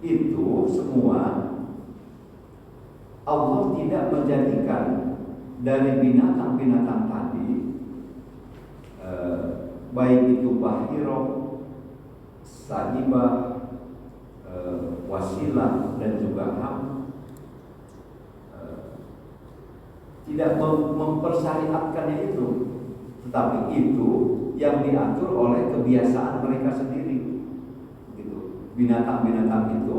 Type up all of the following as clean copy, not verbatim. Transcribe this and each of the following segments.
itu semua Allah tidak menjadikan dari binatang-binatang tadi, baik itu bahiro, sahibah, wasilah dan juga ham, tidak mempersyariatkannya itu, tetapi itu yang diatur oleh kebiasaan mereka sendiri. Gitu. Binatang-binatang itu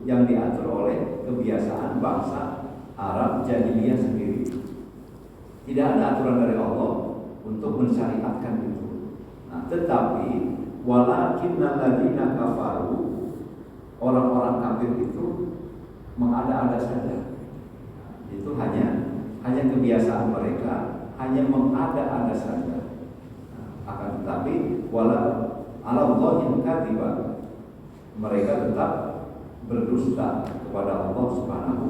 yang diatur oleh kebiasaan bangsa Arab jahiliyah sendiri. Tidak ada aturan dari Allah untuk mensyariatkan itu. Nah, tetapi walakinnal ladzina kafaru, orang-orang kafir itu mengada-ada saja. Itu hanya kebiasaan mereka, hanya mengada-ada saja. Akan tetapi wala alallahi kadziba, mereka tetap berdusta kepada Allah Subhanahu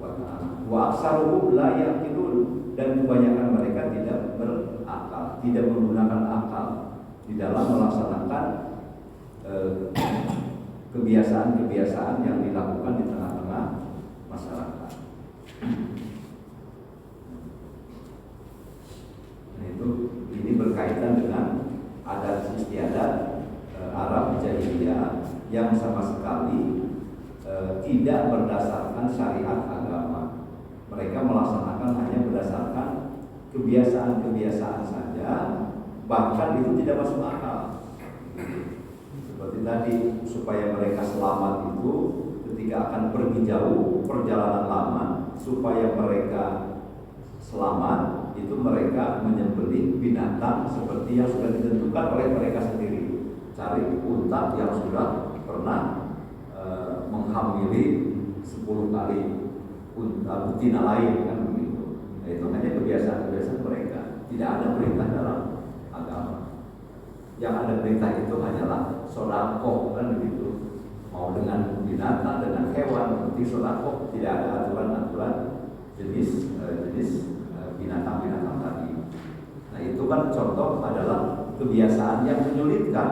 wa taala. Wa aksaruhum la yaqilun, dan kebanyakan mereka tidak berakal, tidak menggunakan akal di dalam melaksanakan kebiasaan-kebiasaan yang dilakukan di tengah-tengah masyarakat. Nah, ini berkaitan dengan adat istiadat Arab jahiliyah yang sama sekali tidak berdasarkan syariat agama. Mereka melaksanakan hanya berdasarkan kebiasaan-kebiasaan saja, bahkan itu tidak masuk akal. Seperti tadi, supaya mereka selamat itu ketika akan pergi jauh, perjalanan lama, supaya mereka selamat, itu mereka menyembelih binatang seperti yang sudah ditentukan oleh mereka sendiri. Cari unta yang sudah pernah menghamili 10 kali unta betina lain, kan begitu. Nah, itu hanya kebiasaan-kebiasaan mereka. Tidak ada perintah dalam agama. Yang ada perintah itu hanyalah sodako, kan begitu. Mau dengan binatang, dengan hewan, seperti sodako, tidak ada aturan-aturan jenis binatang-binatang tadi. Nah, itu kan contoh adalah kebiasaan yang menyulitkan,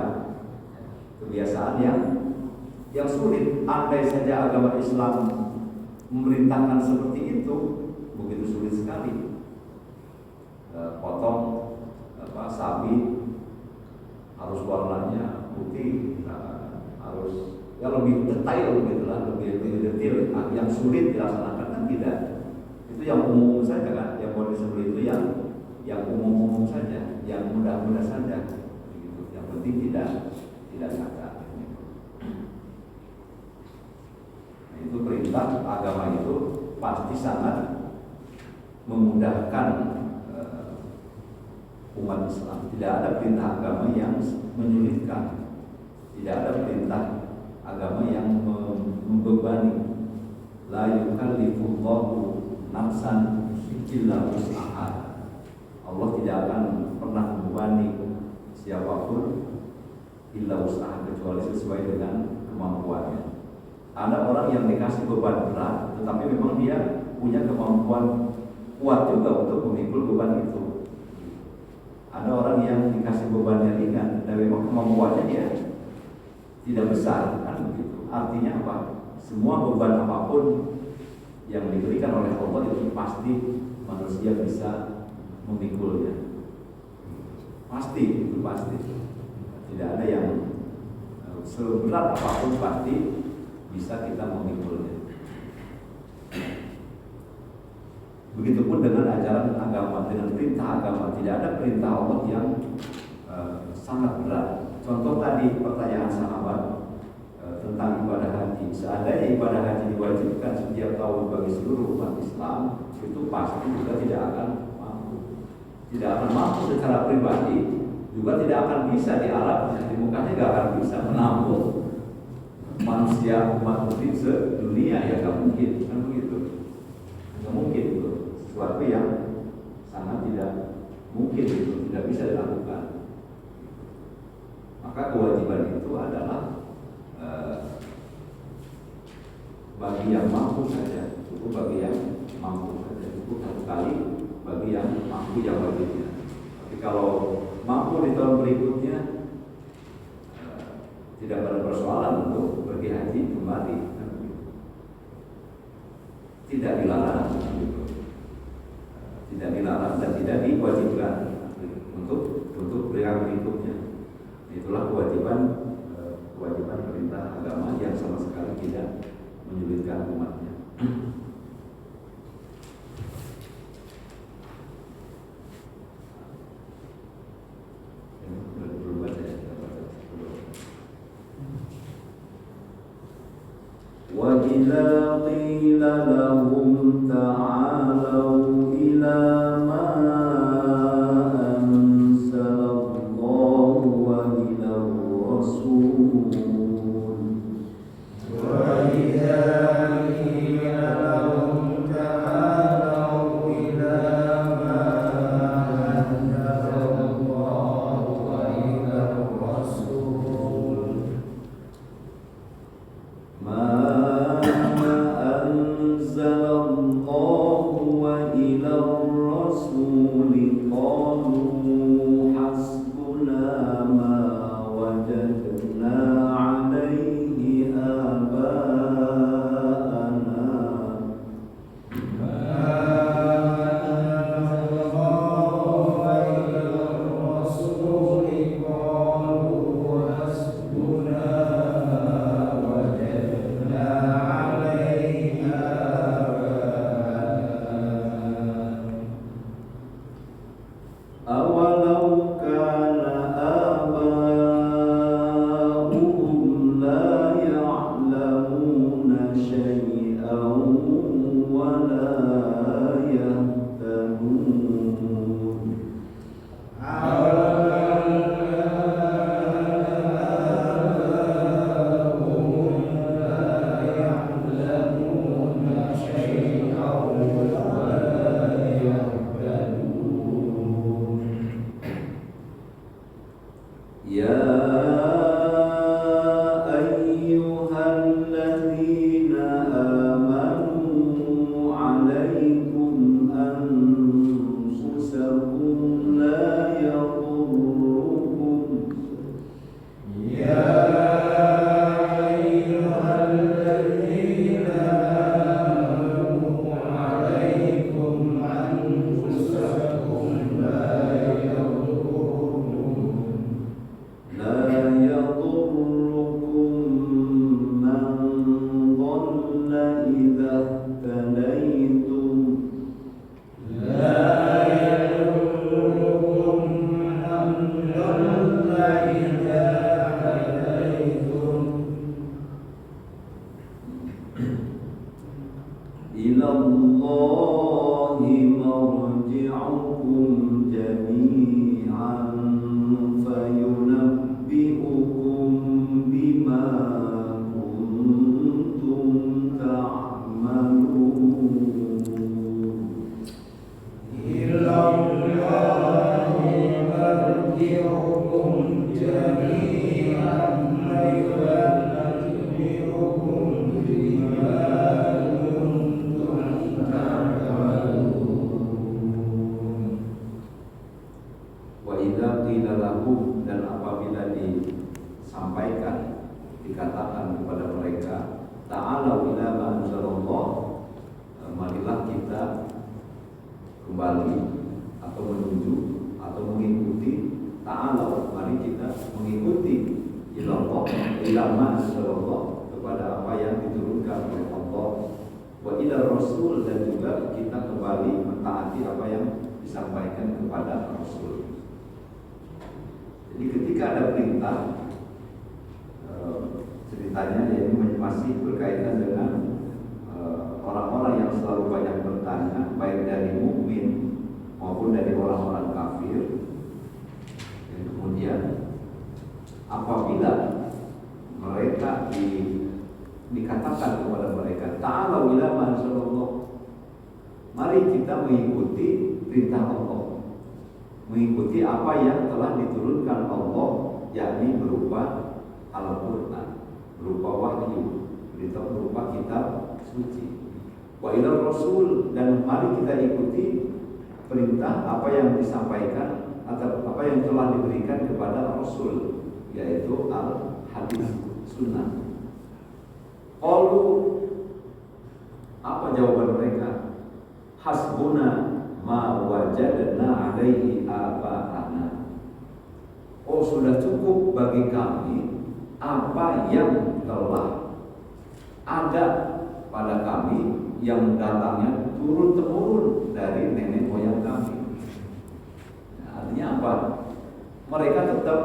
kebiasaan yang sulit. Andai saja agama Islam memerintahkan seperti itu, begitu sulit sekali. Potong sapi harus warnanya putih, harus lebih detail begitulah, lebih detail. Yang sulit dilaksanakan kan tidak. Itu yang umum saja kan, yang mau disebut itu yang umum-umum saja, yang mudah-mudah saja. Begitu. Yang penting tidak cacat. Nah, itu perintah agama itu pasti sangat memudahkan umat Islam. Tidak ada perintah agama yang menyulitkan. Tidak ada perintah agama yang membebani. La yukallifullahu nafsan illa wus'aha. Allah tidak akan pernah membebani siapapun illa wus'aha, kecuali sesuai dengan kemampuannya. Ada orang yang dikasih beban berat, tetapi memang dia punya kemampuan kuat juga untuk memikul beban itu. Ada orang yang dikasih bebannya ringan, dan memang kemampuannya dia tidak besar, kan begitu. Artinya apa? Semua beban apapun yang diberikan oleh Allah itu pasti manusia bisa memikulnya. Pasti, itu pasti. Tidak ada yang seberat apapun pasti bisa kita memikulnya. Begitupun dengan ajaran agama, dengan perintah agama. Tidak ada perintah Allah yang sangat berat. Contoh tadi pertanyaan sahabat tentang ibadah haji. Seandainya ibadah haji diwajibkan setiap tahun bagi seluruh umat Islam, itu pasti juga tidak akan mampu. Tidak akan mampu secara pribadi, juga tidak akan bisa di alam, di mukanya tidak akan bisa menampung manusia umat muslim sedunia, ya nggak mungkin, kan begitu. Nggak mungkin itu sesuatu yang sangat tidak mungkin, itu tidak bisa dilakukan. Maka kewajiban itu adalah bagi yang mampu saja, cukup bagi yang mampu saja, cukup satu kali bagi yang mampu yang wajibnya. Tapi kalau mampu di tahun berikutnya, tidak ada persoalan untuk pergi haji kembali. Tidak dilarang, tidak dilarang dan tidak diwajibkan untuk yang berikutnya. Itulah kewajiban perintah agama yang sama sekali tidak menyulitkan umatnya. وَإِذَا قِيلَ لَهُمْ تَعَالَوْا إِلَى مَا أَنزَلَ اللَّهُ وَإِلَى الرَّسُولِ وَإِذَا قِيلَ لَهُمْ تَعَالَوْا إِلَى مَا أَنزَلَ اللَّهُ وَإِلَى الرَّسُولِ dan apabila disampaikan, dikatakan kepada mereka, ta'alau ila ma anzalallah, marilah kita kembali atau menuju atau mengikuti, ta'alau, mari kita mengikuti ilallah, ila ma anzalallah, kepada apa yang diturunkan oleh Allah, wa ila rasul, dan juga kita kembali mentaati apa yang disampaikan kepada Rasul. Jadi ketika ada perintah, ceritanya ini masih berkaitan dengan orang-orang yang selalu banyak bertanya, baik dari mukmin maupun dari orang-orang kafir. Dan kemudian apabila mereka dikatakan kepada mereka, ta'alau ila ma anzalallah, mari kita mengikuti perintah Allah, mengikuti apa yang telah diturunkan Allah, yakni berupa Al-Quran, berupa wahyu, berupa kitab suci. Wa ila rasul, dan mari kita ikuti perintah apa yang disampaikan atau apa yang telah diberikan kepada Rasul, yaitu al-hadis, sunnah. Qalu, apa jawaban mereka? Hasbuna ma wajadna alaihi aba'ana. Oh, sudah cukup bagi kami apa yang telah ada pada kami yang datangnya turun-temurun dari nenek moyang kami. Nah, artinya apa? Mereka tetap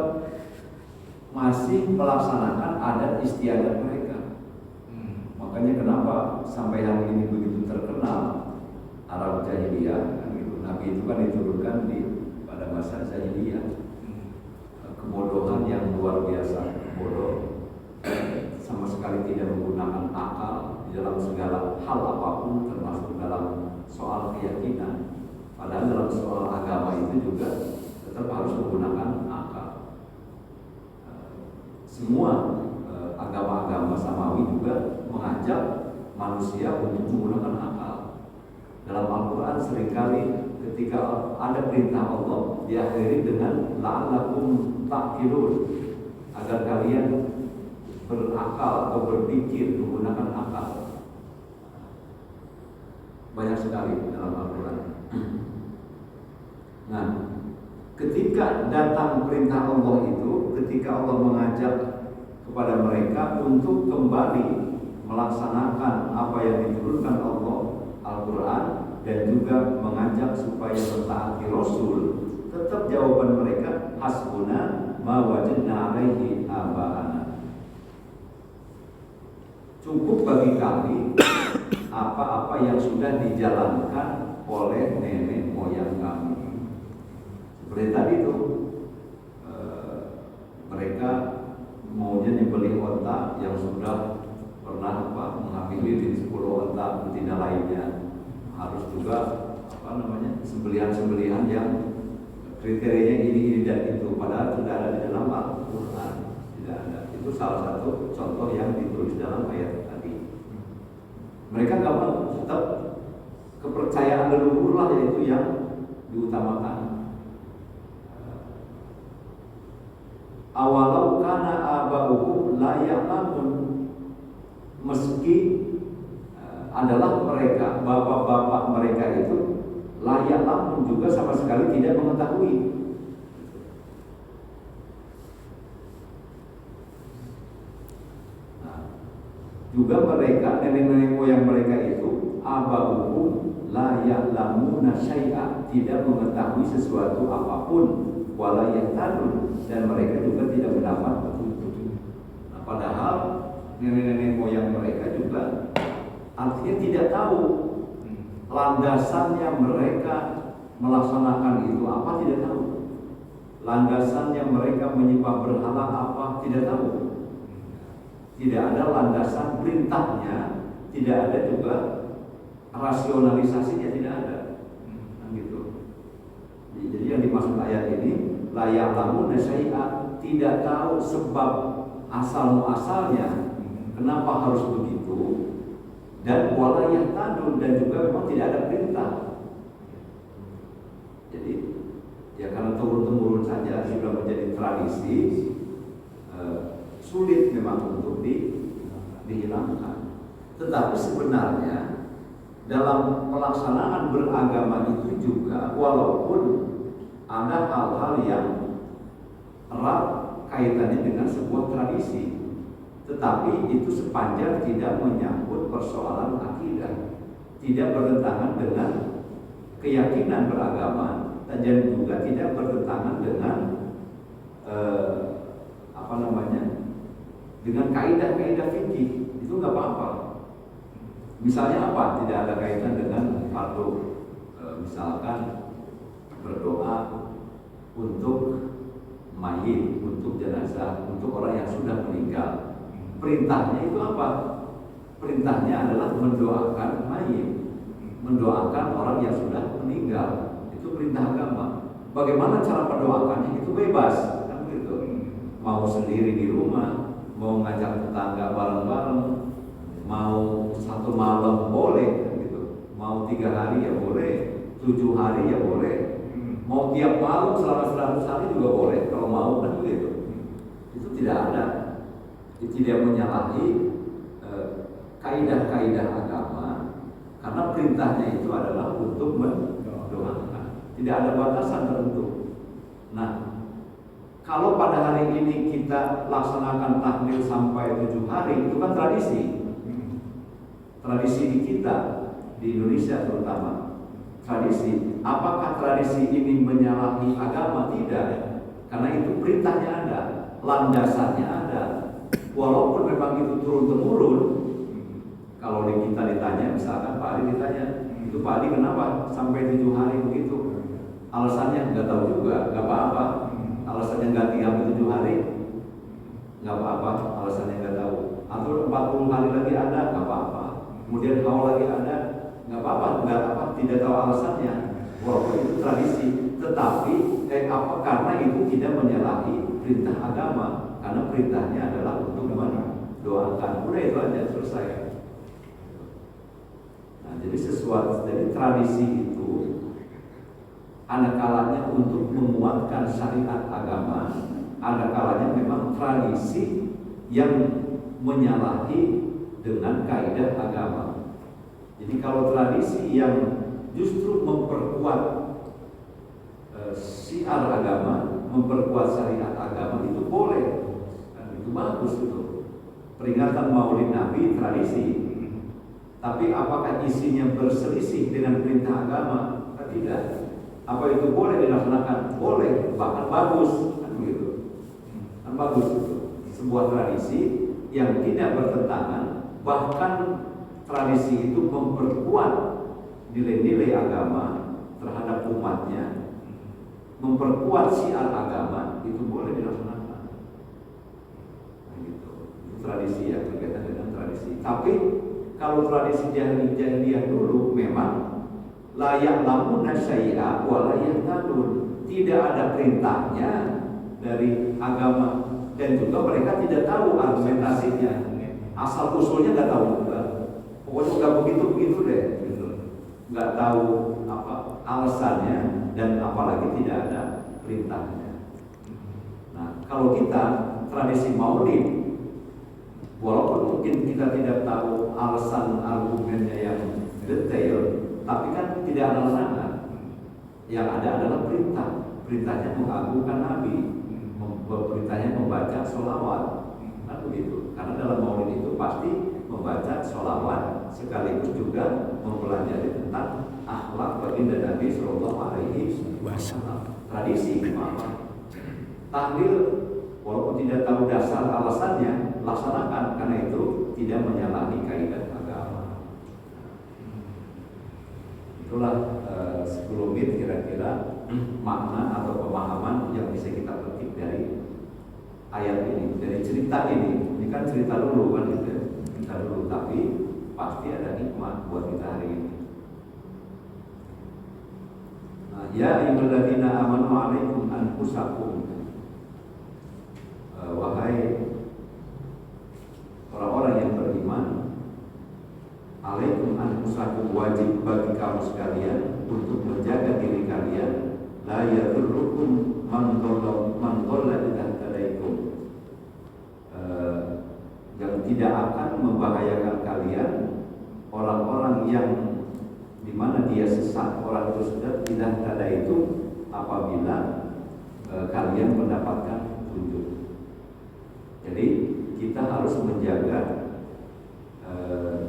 masih melaksanakan adat istiadat mereka. Makanya kenapa sampai hari ini begitu terkenal Arab jahiliyah, kan gitu. Nabi itu kan diturunkan pada masa jahiliyah. Kebodohan yang luar biasa, bodoh, sama sekali tidak menggunakan akal di dalam segala hal apapun, termasuk dalam soal keyakinan. Padahal dalam soal agama itu juga tetap harus menggunakan akal. Semua agama-agama samawi juga mengajak manusia untuk menggunakan akal. Dalam Al-Quran seringkali ketika ada perintah Allah diakhiri dengan la'allakum ta'qilun, agar kalian berakal atau berpikir menggunakan akal. Banyak sekali dalam Al-Quran. Nah, ketika datang perintah Allah itu, ketika Allah mengajak kepada mereka untuk kembali melaksanakan apa yang diturunkan Allah, Al-Quran, dan juga mengajak supaya mentaati Rasul, tetap jawaban mereka hasbuna ma wajadna alaihi aba'ana. Cukup bagi kami apa-apa yang sudah dijalankan oleh nenek moyang kami. Seperti tadi itu, mereka maunya nyembelih onta yang sudah pernah menghamili 10 onta betina lainnya. Harus juga sembelihan-sembelihan yang kriterianya ini dan itu, padahal tidak ada di dalam Al-Quran. Tidak ada. Itu salah satu contoh yang ditulis dalam ayat tadi. Mereka nggak mau, tetap kepercayaan leluhur lah yaitu yang diutamakan. Awalau kana aba'uhum la ya'lamun, meski adalah mereka, bapak-bapak mereka itu layak lamun juga sama sekali tidak mengetahui. Nah, juga mereka, nenek-nenek moyang mereka itu aba'uhum layak lamuna syai'a, tidak mengetahui sesuatu apapun, wala yahtadun, dan mereka juga tidak mendapat petunjuk. Nah, padahal nenek-nenek moyang mereka juga artinya tidak tahu landasannya mereka melaksanakan itu apa, tidak tahu. Landasannya mereka menyembah berhala apa, tidak tahu. Tidak ada landasan perintahnya, tidak ada juga rasionalisasinya, tidak ada. Nah, gitu. Jadi yang dimaksud ayat ini layak lamun syai'a, tidak tahu sebab asal muasalnya kenapa harus begitu, dan wala yahtadun, dan juga memang tidak ada perintah. Jadi ya karena turun-temurun saja sudah menjadi tradisi, sulit memang untuk dihilangkan. Tetapi sebenarnya dalam pelaksanaan beragama itu juga, walaupun ada hal-hal yang erat kaitannya dengan sebuah tradisi, tetapi itu sepanjang tidak menyangkut persoalan akidah, tidak bertentangan dengan keyakinan beragama, dan juga tidak bertentangan dengan dengan kaidah-kaidah fikih, itu nggak apa-apa. Misalnya apa? Tidak ada kaitan dengan fardu, misalkan berdoa untuk mayit, untuk jenazah, untuk orang yang sudah meninggal. Perintahnya itu apa? Perintahnya adalah mendoakan mayit, mendoakan orang yang sudah meninggal. Itu perintah agama. Bagaimana cara mendoakannya itu bebas, kan begitu. Mau sendiri di rumah, mau ngajak tetangga bareng-bareng, mau satu malam boleh, kan gitu. Mau 3 hari ya boleh, 7 hari ya boleh, mau tiap malam selama 100 hari juga boleh kalau mau, kan begitu. Itu tidak ada. Tidak menyalahi kaidah-kaidah agama, karena perintahnya itu adalah untuk mendoakan, tidak ada batasan tertentu. Nah, kalau pada hari ini kita laksanakan tahlil sampai 7 hari, itu kan tradisi. Tradisi di kita, di Indonesia terutama, tradisi. Apakah tradisi ini menyalahi agama? Tidak, karena itu perintahnya ada, landasannya ada. Walaupun memang itu turun-temurun. Kalau di kita ditanya, misalkan Pak Ali ditanya, itu Pak Ali kenapa sampai 7 hari begitu? Alasannya nggak tahu juga, nggak apa-apa. Alasannya nggak tiap 7 hari, nggak apa-apa. Alasannya nggak tahu. Atau 40 hari lagi ada, nggak apa-apa. Kemudian haul lagi ada, nggak apa-apa. Nggak apa, tidak tahu alasannya. Walaupun itu tradisi, tetapi karena itu tidak menyalahi perintah agama, karena perintahnya adalah untuk mendoakan. Udah itu aja, selesai. Nah, jadi jadi tradisi itu ada kalanya untuk menguatkan syariat agama, ada kalanya memang tradisi yang menyalahi dengan kaidah agama. Jadi kalau tradisi yang justru memperkuat syiar agama, memperkuat syariat agama, itu boleh, dan itu bagus itu. Peringatan Maulid Nabi tradisi. Tapi apakah isinya berselisih dengan perintah agama? Tidak. Apa itu boleh dilaksanakan? Boleh, bahkan bagus, kan begitu. Kan bagus itu. Sebuah tradisi yang tidak bertentangan, bahkan tradisi itu memperkuat nilai-nilai agama terhadap umatnya, memperkuat syiar agama, itu boleh dilaksanakan. Nah, gitu. Itu tradisi yang berkaitan dengan tradisi. Tapi kalau tradisi jahiliyah dulu memang layak lamun syai'a wa la yahtadun, tidak ada perintahnya dari agama, dan juga mereka tidak tahu argumentasinya, asal usulnya nggak tahu juga. Pokoknya nggak begitu deh, gitu. Nggak tahu apa alasannya, dan apalagi tidak ada perintahnya. Nah, kalau kita tradisi Maulid, walaupun mungkin kita tidak tahu alasan argumennya yang detail, tapi kan tidak ada larangan. Yang ada adalah perintah. Perintahnya mengagungkan Nabi, perintahnya membaca sholawat, kan begitu. Karena dalam Maulid itu pasti membaca sholawat, sekaligus juga mempelajari tentang akhlak baginda Nabi Sallallahu Alaihi Wasallam. Tradisi apa? Tahlil, walaupun tidak tahu dasar alasannya, laksanakan, karena itu tidak menyalahi kaidah agama. Itulah 10 menit kira-kira makna atau pemahaman yang bisa kita petik dari ayat ini, dari cerita ini. Ini kan cerita dulu kan, gitu. Cerita dulu, tapi pasti ada hikmah buat kita hari ini. Nah, ya ayyuhalladzina amanu 'alaikum anfusakum, wahai orang-orang yang beriman, alaikum anfusakum, wajib bagi kamu sekalian untuk menjaga diri kalian, la yadurrukum man dhalla idza tadaikum, yang tidak akan membahayakan kalian orang-orang yang dimana dia sesat. Orang itu sudah tidak ada itu apabila kalian mendapatkan petunjuk. Jadi kita harus menjaga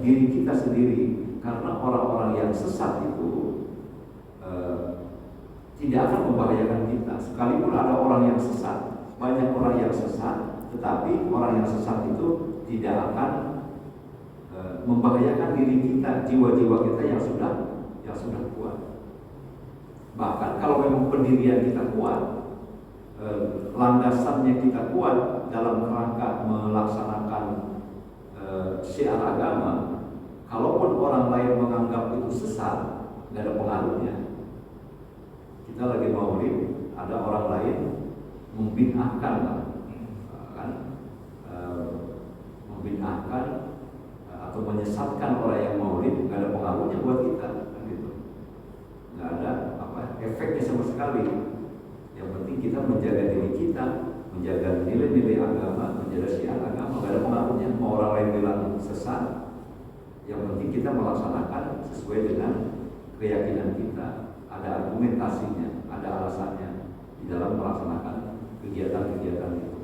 diri kita sendiri, karena orang-orang yang sesat itu tidak akan membahayakan kita. Sekalipun ada orang yang sesat, banyak orang yang sesat, tetapi orang yang sesat itu tidak akan membahayakan diri kita, jiwa-jiwa kita yang sudah kuat. Bahkan kalau memang pendirian kita kuat, landasannya kita kuat dalam rangka melaksanakan syiar agama, kalaupun orang lain menganggap itu sesat, nggak ada pengaruhnya. Kita lagi maulid, ada orang lain membid'ahkan, kan? Membid'ahkan atau menyesatkan orang yang maulid, nggak ada pengaruhnya buat kita, kan gitu. Nggak ada efeknya sama sekali. Yang penting kita menjaga diri kita, menjaga nilai-nilai agama, menjaga syiar agama, nggak ada pengaruhnya. Mau orang lain bilang sesat, Yang penting kita melaksanakan sesuai dengan keyakinan kita, ada argumentasinya, ada alasannya di dalam melaksanakan kegiatan-kegiatan itu.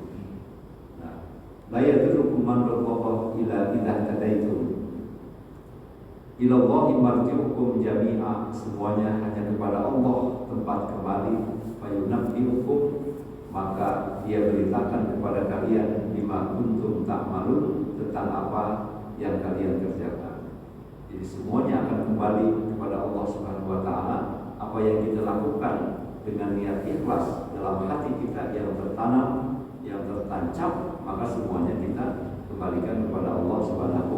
Nah, la yadurrukum man dhalla ila idza tadaitum. Ilallahi marji'ukum jami'a, semuanya hanya kepada Allah tempat kembali. Fayunabbi'ukum, maka Dia beritakan kepada kalian bima kuntum ta'malun, tentang apa yang kalian kerjakan. Jadi semuanya akan kembali kepada Allah Subhanahu wa taala. Apa yang kita lakukan dengan niat ikhlas dalam hati kita yang tertanam, yang tertancap, maka semuanya kita kembalikan kepada Allah Subhanahu